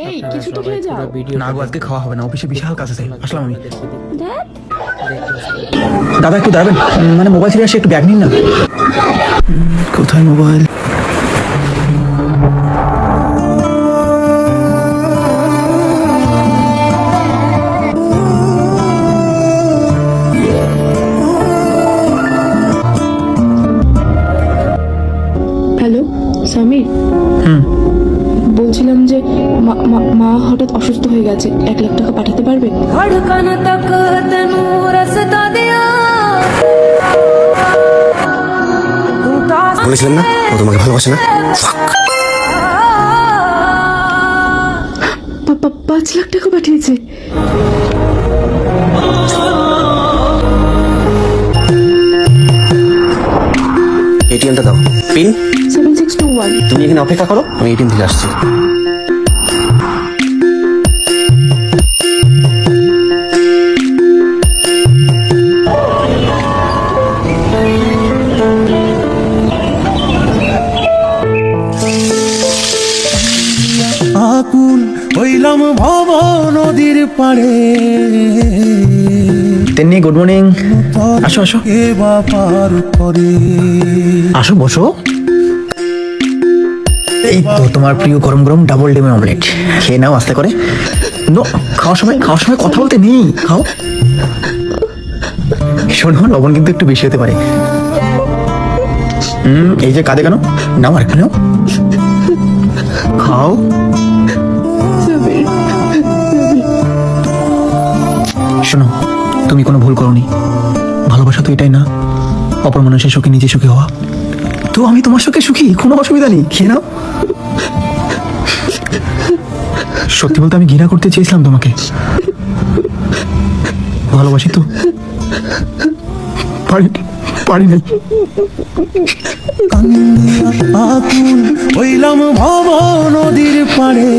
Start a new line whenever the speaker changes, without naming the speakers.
এই কিছু তো খেয়ে যাও।
না গো, আজকে খাওয়া হবে না, অফিসে বিশাল কাজ আছে, আসলাম আমি।
ধ্যাৎ,
দাদা একটু দাঁড়াবেন, মানে মোবাইল ছেড়ে আসে, একটু ব্যাগ নিন না। কোথায় মোবাইল?
হ্যালো সামির। বলছিলাম যে মা হঠাৎ অসুস্থ হয়ে গেছে, 1 লাখ টাকা পাঠাতে পারবে?
धड़कन तक तेनू रसता दिया
বলেছিলাম না ও তোমাকে ভালোবাসে না।
5 লাখ টাকা পাঠিয়েছে।
এটিএমটা দাও, পিন।
7621।
তুমি এখানে অপেক্ষা করো, আমি এটিএম থেকে আসছি।
আকুল হইলাম ভব নদীর পাড়ে,
তেমনি গুড মর্নিং। আসো আসো
এ বাপার করে
আসো, বসো। এই তো তোমার প্রিয় গরম গরম ডাবল ডিমের অমলেট, খেয়ে নাও আস্তে করে। নো, খাওয়ার সময় কথা বলতে নেই, খাও। শোনো, লবণ কিন্তু একটু বেশি হতে পারে। এই যে কাঁদে কেন, নাও আর একটু নাও, খাও। শোনো, তুমি কোনো ভুল করোনি, ভালোবাসা তো এটাই না, অপর মানুষের সুখে নিজে সুখী হওয়া। তো আমি তোমার সুখে সুখী, কোনো অসুবিধা নেই, খেয়ে নাও। সত্যি বলতে আমি ঘৃণা করতে চেয়েছিলাম তোমাকে, ভালোবাসি তো পারি নাই।
আকুল হইলাম ভব নদীর পাড়ে।